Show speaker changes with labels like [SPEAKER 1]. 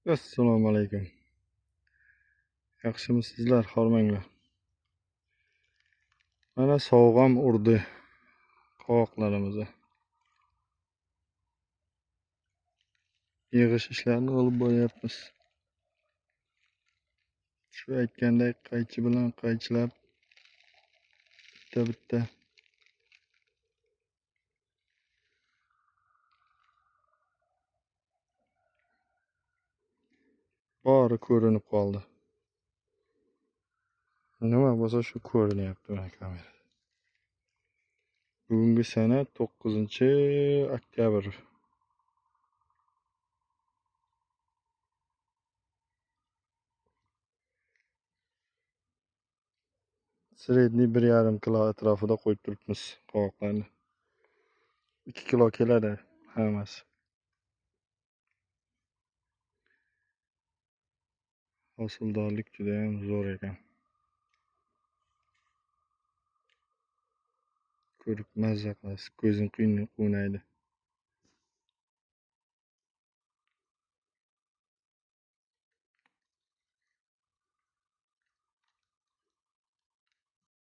[SPEAKER 1] Assalomu alaykum. Yaxshimisizlar, hormanglar. Mana sovuq ham urdi qovoqlarimizga. Yig'ish ishlarini olib boryapmiz. Shu aytgandek qaychi bilan qaychilab bitta bori ko'rinib qoldi. Nima bo'lsa shu ko'rinyapti mana kamera. Bugungi sana 9-oktyabr. Sredniy 1,5 kilo atrofida qo'yib turibmiz qovoqlarni. 2 kilo keladi hammasi. Hosildorlik juda ham zo'r ekan. Ko'rib mazza qilasiz, ko'zing quvnaydi.